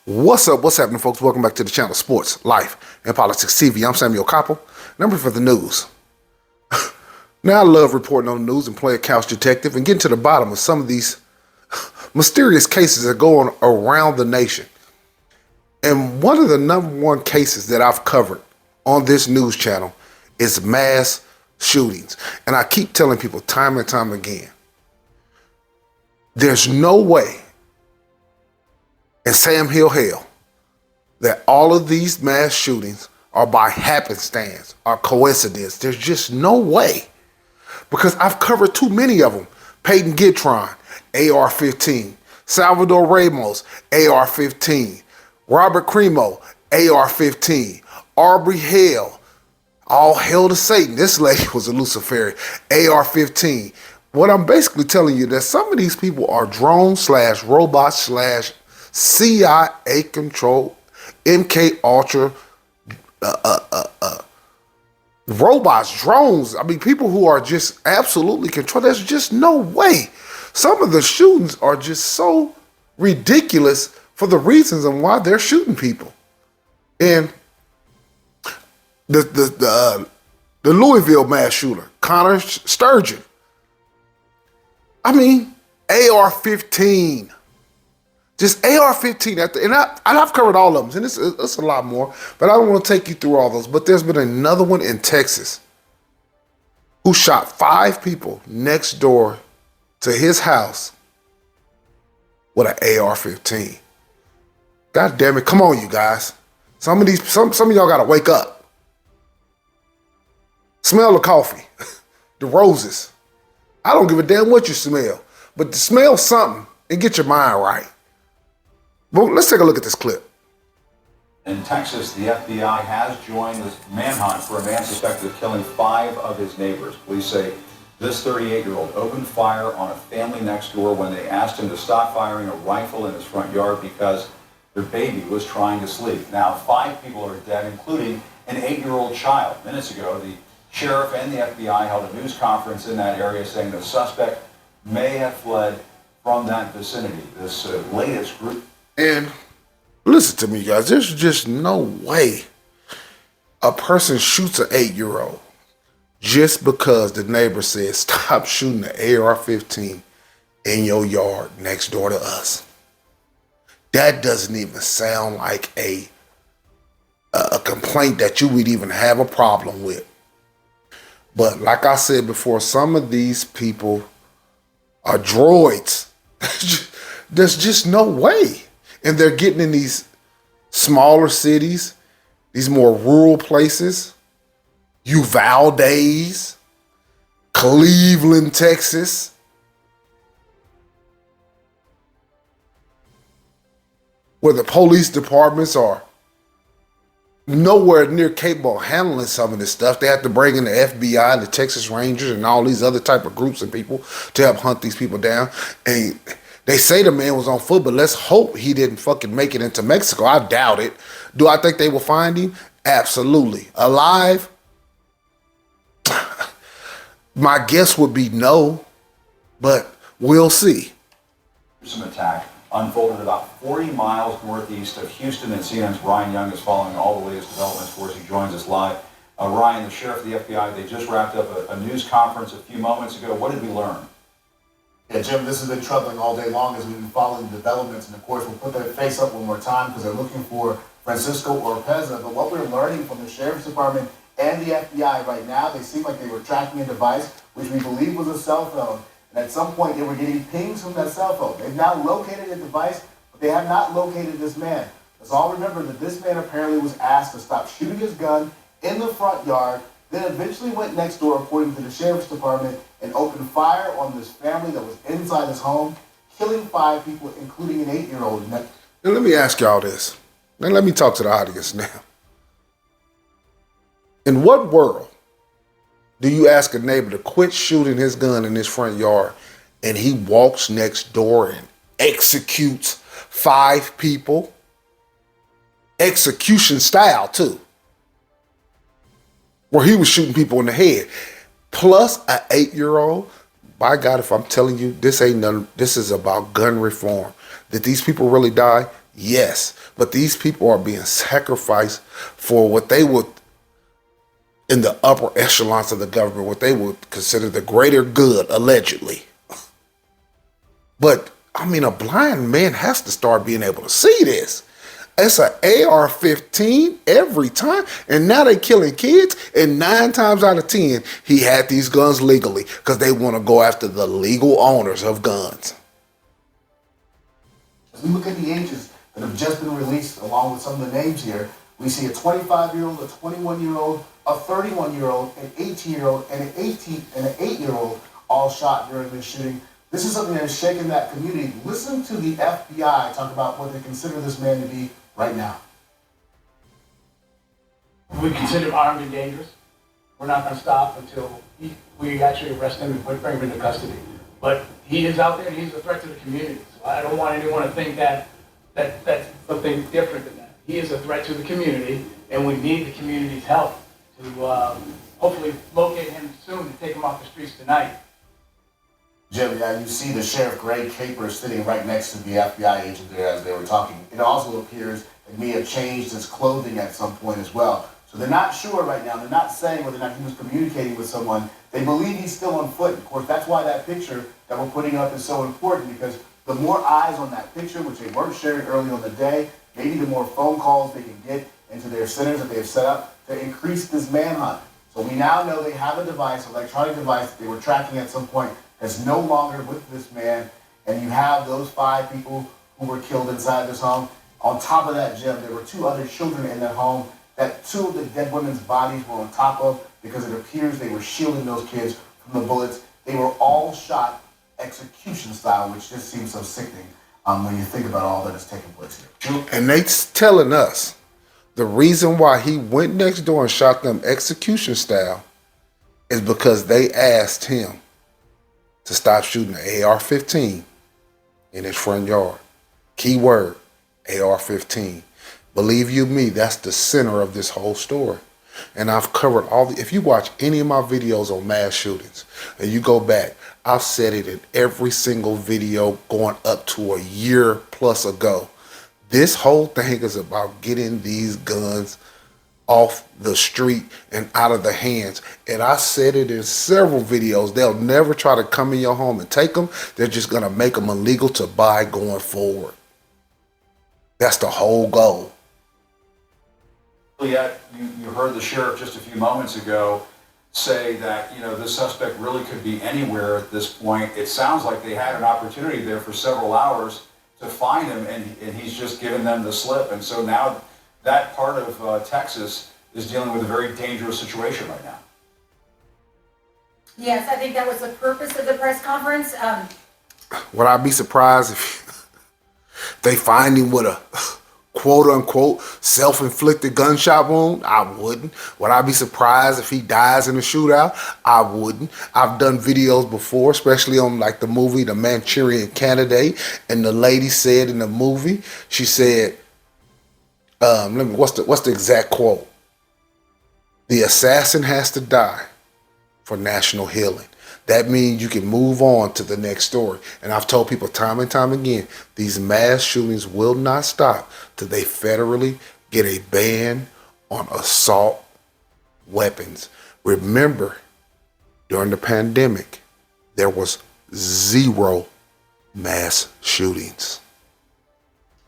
What's up? What's happening, folks? Welcome back to the channel Sports, Life, and Politics TV. I'm Samuel Koppel, number for the news. Now, I love reporting on the news and playing couch detective and getting to the bottom of some of these mysterious cases that go on around the nation. And one of the number one cases that I've covered on this news channel is mass shootings. And I keep telling people time and time again, there's no way in Sam Hill hell that all of these mass shootings are by happenstance or coincidence. There's just no way, because I've covered too many of them. Peyton Gitron, AR-15. Salvador Ramos, AR-15. Robert Cremo, AR-15. Aubrey Hale, all hail to Satan. This lady was a Luciferian, AR-15. What I'm basically telling you that some of these people are drone slash robot slash CIA controlled MK Ultra robots, drones. I mean, people who are just absolutely controlled. There's just no way. Some of the shootings are just so ridiculous for the reasons and why they're shooting people. And the Louisville mass shooter, Connor Sturgeon. I mean, AR-15. Just AR-15, and I've covered all of them, and it's a lot more, but I don't want to take you through all those. But there's been another one in Texas who shot 5 people next door to his house with an AR-15. God damn it, come on, you guys. Some of y'all gotta wake up. Smell the coffee, the roses. I don't give a damn what you smell, but smell something and get your mind right. Well, let's take a look at this clip. In Texas, the FBI has joined the manhunt for a man suspected of killing 5 of his neighbors. Police say this 38-year-old opened fire on a family next door when they asked him to stop firing a rifle in his front yard because their baby was trying to sleep. Now, 5 people are dead, including an 8-year-old child. Minutes ago, the sheriff and the FBI held a news conference in that area saying the suspect may have fled from that vicinity. This latest group. And listen to me, guys. There's just no way a person shoots an 8-year-old just because the neighbor says stop shooting the AR-15 in your yard next door to us. That doesn't even sound like a complaint that you would even have a problem with. But like I said before, some of these people are droids. There's just no way. And they're getting in these smaller cities, these more rural places, Uvalde, Cleveland, Texas, where the police departments are nowhere near capable of handling some of this stuff. They have to bring in the FBI, the Texas Rangers, and all these other type of groups and people to help hunt these people down. And they say the man was on foot, but let's hope he didn't fucking make it into Mexico. I doubt it. Do I think they will find him? Absolutely. Alive? My guess would be no, but we'll see. Some attack unfolded about 40 miles northeast of Houston, and CNN's Ryan Young is following all the latest developments for us. He joins us live. Ryan, the sheriff of the FBI, they just wrapped up a news conference a few moments ago. What did we learn? Yeah, Jim, this has been troubling all day long as we've been following the developments. And of course, we'll put their face up one more time because they're looking for Francisco Oropeza. But what we're learning from the Sheriff's Department and the FBI right now, they seem like they were tracking a device which we believe was a cell phone. And at some point, they were getting pings from that cell phone. They've now located a device, but they have not located this man. Let's all remember that this man apparently was asked to stop shooting his gun in the front yard, then eventually went next door, according to the Sheriff's Department, and opened fire on this family that was inside his home, killing 5 people, including an 8-year-old. Now, let me ask y'all this. Now, let me talk to the audience now. In what world do you ask a neighbor to quit shooting his gun in his front yard and he walks next door and executes 5 people? Execution style, too. Where he was shooting people in the head. Plus an 8-year-old. By God, if I'm telling you, this ain't none, this is about gun reform. Did these people really die? Yes, but these people are being sacrificed for what they would, in the upper echelons of the government, what they would consider the greater good, allegedly. But I mean, a blind man has to start being able to see this. It's an AR-15 every time, and now they killing kids. And 9 times out of 10, he had these guns legally because they want to go after the legal owners of guns. As we look at the ages that have just been released, along with some of the names here, we see a 25-year-old, a 21-year-old, a 31-year-old, an 18-year-old, and an 8-year-old all shot during this shooting. This is something that has shaken that community. Listen to the FBI talk about what they consider this man to be right now. We consider him armed and dangerous. We're not going to stop until we actually arrest him and bring him into custody. But he is out there and he's a threat to the community. So I don't want anyone to think that that's something different than that. He is a threat to the community, and we need the community's help to hopefully locate him soon and take him off the streets tonight. Jim, yeah, you see the Sheriff Greg Capers sitting right next to the FBI agent there as they were talking. It also appears that he may have changed his clothing at some point as well. So they're not sure right now. They're not saying whether or not he was communicating with someone. They believe he's still on foot. Of course, that's why that picture that we're putting up is so important, because the more eyes on that picture, which they weren't sharing early on the day, maybe the more phone calls they can get into their centers that they have set up to increase this manhunt. So we now know they have a device, an electronic device that they were tracking at some point, that's no longer with this man, and you have those 5 people who were killed inside this home. On top of that, Jim, there were 2 other children in that home that 2 of the dead women's bodies were on top of, because it appears they were shielding those kids from the bullets. They were all shot execution style, which just seems so sickening when you think about all that is taking place here. And they telling us the reason why he went next door and shot them execution style is because they asked him to stop shooting the AR-15 in his front yard. Keyword, AR-15. Believe you me, that's the center of this whole story. And I've covered if you watch any of my videos on mass shootings, and you go back, I've said it in every single video going up to a year plus ago. This whole thing is about getting these guns off the street and out of the hands. And I said it in several videos. They'll never try to come in your home and take them. They're just going to make them illegal to buy going forward. That's the whole goal. Yet, you heard the sheriff just a few moments ago say that, this suspect really could be anywhere at this point. It sounds like they had an opportunity there for several hours to find him, and he's just given them the slip. And so now that part of Texas is dealing with a very dangerous situation right now. Yes, I think that was the purpose of the press conference. Would I be surprised if they find him with a quote-unquote self-inflicted gunshot wound? I wouldn't. Would I be surprised if he dies in a shootout? I wouldn't. I've done videos before, especially on like the movie The Manchurian Candidate, and the lady said in the movie, she said, what's the exact quote? The assassin has to die for national healing. That means you can move on to the next story. And I've told people time and time again, these mass shootings will not stop till they federally get a ban on assault weapons. Remember, during the pandemic, there was 0 mass shootings.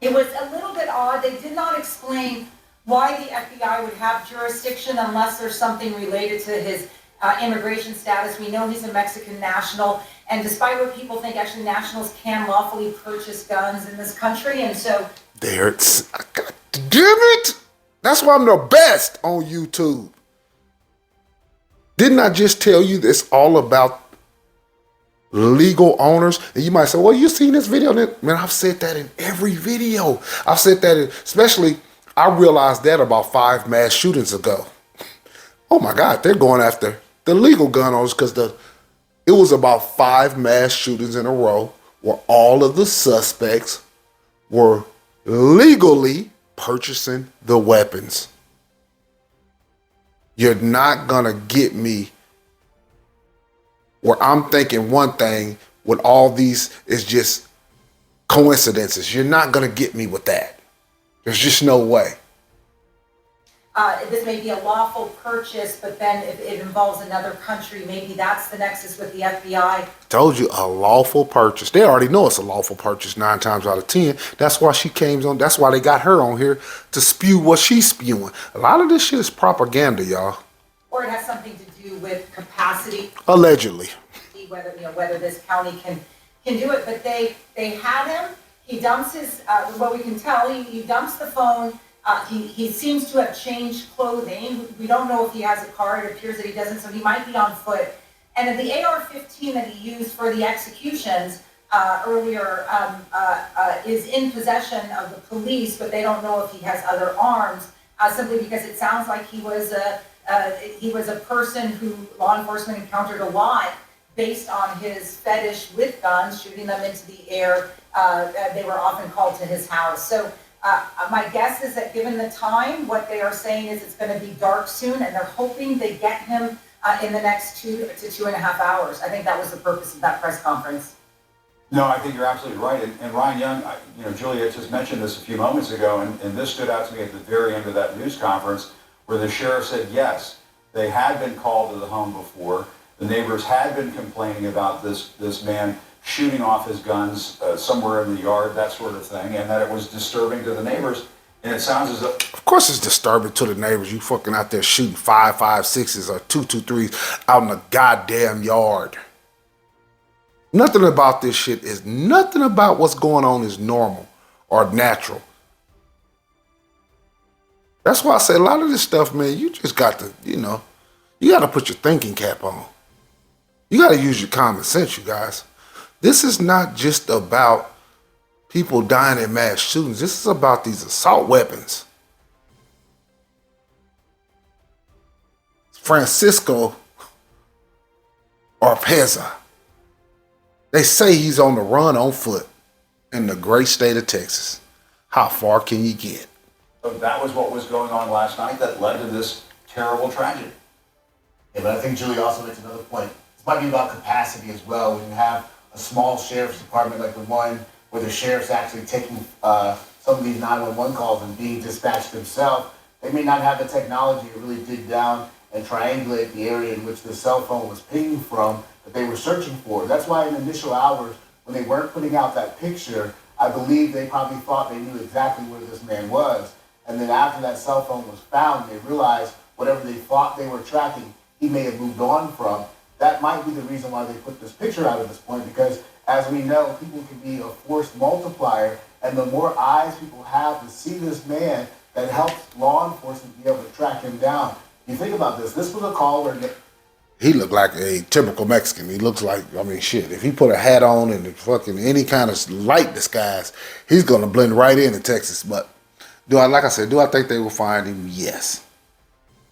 It was a little bit odd. They did not explain why the FBI would have jurisdiction unless there's something related to his immigration status. We know he's a Mexican national, and despite what people think, actually nationals can lawfully purchase guns in this country, and so... God damn it! That's why I'm the best on YouTube. Didn't I just tell you this all about legal owners? And you might say, well, you seen this video? Man, I've said that in every video. I've said that especially, I realized that about 5 mass shootings ago. Oh my God, they're going after the legal gun owners because it was about 5 mass shootings in a row where all of the suspects were legally purchasing the weapons. You're not gonna get me where I'm thinking one thing when all these is just coincidences. You're not gonna get me with that. There's just no way. This may be a lawful purchase, but then if it involves another country, maybe that's the nexus with the FBI. Told you, a lawful purchase. They already know it's a lawful purchase 9 times out of 10. That's why she came on. That's why they got her on here to spew what she's spewing. A lot of this shit is propaganda, y'all. Or it has something to do with capacity. Allegedly. Whether this county can do it, but they had him. He dumps his. What we can tell, he dumps the phone. He seems to have changed clothing. We don't know if he has a car. It appears that he doesn't, so he might be on foot. And then the AR-15 that he used for the executions earlier is in possession of the police, but they don't know if he has other arms, simply because it sounds like he was a person who law enforcement encountered a lot based on his fetish with guns, shooting them into the air. They were often called to his house. So my guess is that given the time, what they are saying is it's going to be dark soon, and they're hoping they get him in the next 2 to 2.5 hours. I think that was the purpose of that press conference. No, I think you're absolutely right. And Ryan Young, Juliet just mentioned this a few moments ago, and this stood out to me at the very end of that news conference, where the sheriff said, yes, they had been called to the home before. The neighbors had been complaining about this man shooting off his guns somewhere in the yard, that sort of thing, and that it was disturbing to the neighbors. And it sounds as though... Of course it's disturbing to the neighbors. You fucking out there shooting 5.56s or 2.23s out in the goddamn yard. Nothing about this shit nothing about what's going on is normal or natural. That's why I say a lot of this stuff, man, you just got to, you got to put your thinking cap on. You got to use your common sense, you guys. This is not just about people dying in mass shootings. This is about these assault weapons. Francisco Oropeza. They say he's on the run on foot in the great state of Texas. How far can you get? So that was what was going on last night that led to this terrible tragedy. Yeah, but I think Julie also makes another point. This might be about capacity as well. When you have a small sheriff's department like the one where the sheriff's actually taking some of these 911 calls and being dispatched themselves, they may not have the technology to really dig down and triangulate the area in which the cell phone was pinging from that they were searching for. That's why in the initial hours, when they weren't putting out that picture, I believe they probably thought they knew exactly where this man was. And then after that cell phone was found, they realized whatever they thought they were tracking, he may have moved on from. That might be the reason why they put this picture out at this point, because as we know, people can be a force multiplier, and the more eyes people have to see this man, that helps law enforcement be able to track him down. You think about this. This was a call where... He looked like a typical Mexican. He looks like, shit, if he put a hat on and fucking any kind of light disguise, he's going to blend right into Texas. But do I think they will find him? Yes.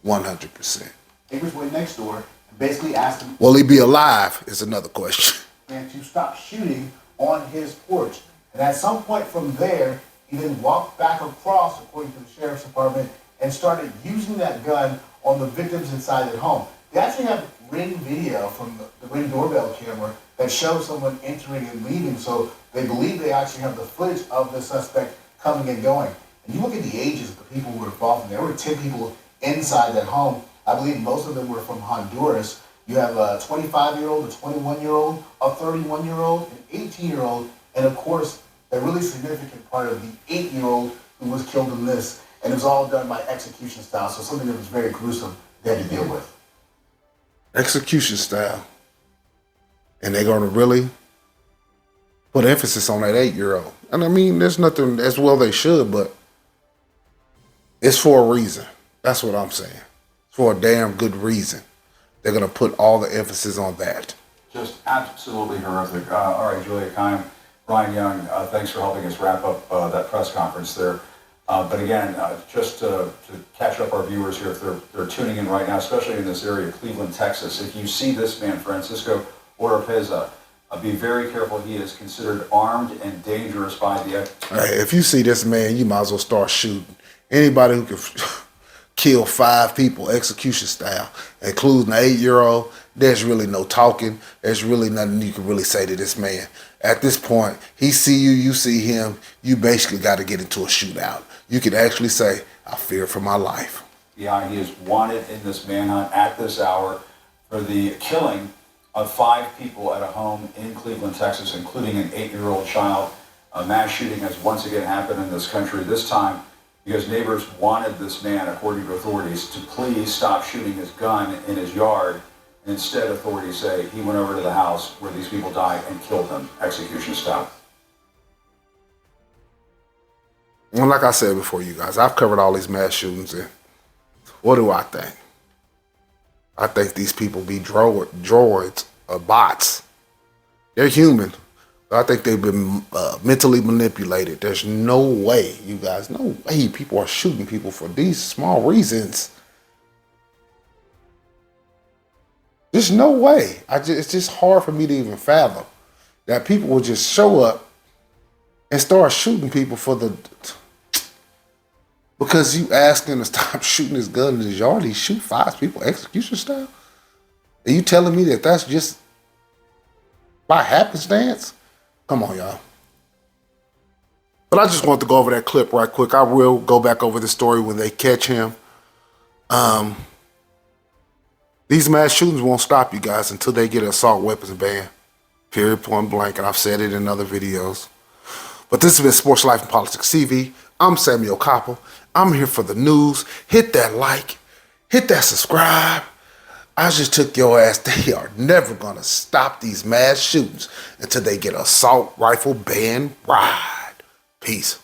100%. Neighbors went next door and basically asked him... Will he be alive is another question. ...and to stop shooting on his porch. And at some point from there, he then walked back across, according to the sheriff's department, and started using that gun on the victims inside their home. They actually have Ring video from the Ring doorbell camera that shows someone entering and leaving, so they believe they actually have the footage of the suspect coming and going. And you look at the ages of the people who were involved, and there were 10 people inside that home. I believe most of them were from Honduras. You have a 25-year-old, a 21-year-old, a 31-year-old, an 18-year-old, and of course, a really significant part of the 8-year-old who was killed in this. And it was all done by execution style, so something that was very gruesome they had to deal with. Execution style. And they're going to really put emphasis on that 8-year-old. And there's nothing, as well they should, but it's for a reason. That's what I'm saying. It's for a damn good reason. They're going to put all the emphasis on that. Just absolutely horrific. All right, Julia Kime, Ryan Young, thanks for helping us wrap up that press conference there. But again, just to catch up our viewers here, if they're tuning in right now, especially in this area, Cleveland, Texas, if you see this man, Francisco Oropeza, be very careful. He is considered armed and dangerous by the... Hey, if you see this man, you might as well start shooting. Anybody who can kill 5 people, execution style, including an 8-year-old, there's really no talking. There's really nothing you can really say to this man. At this point, he see you, you see him. You basically got to get into a shootout. You can actually say, I fear for my life. Yeah, he is wanted in this manhunt at this hour for the killing of 5 people at a home in Cleveland, Texas, including an 8-year-old child. A mass shooting has once again happened in this country, this time because neighbors wanted this man, according to authorities, to please stop shooting his gun in his yard. And instead, authorities say he went over to the house where these people died and killed them, execution style. And like I said before, you guys, I've covered all these mass shootings, and what do I think? I think these people be droids or bots. They're human. I think they've been mentally manipulated. There's no way, you guys, no way people are shooting people for these small reasons. There's no way. It's just hard for me to even fathom that people will just show up and start shooting people because you ask him to stop shooting his gun in his yard. He shoot 5 people execution style. Are you telling me that that's just by happenstance? Come on, y'all. But I just want to go over that clip right quick. I will go back over the story when they catch him. These mass shootings won't stop, you guys, until they get an assault weapons ban. Period, point blank. And I've said it in other videos. But this has been Sports Life and Politics TV. I'm Samuel Koppel. I'm here for the news. Hit that like. Hit that subscribe. I just took your ass. They are never going to stop these mass shootings until they get assault rifle ban right. Peace.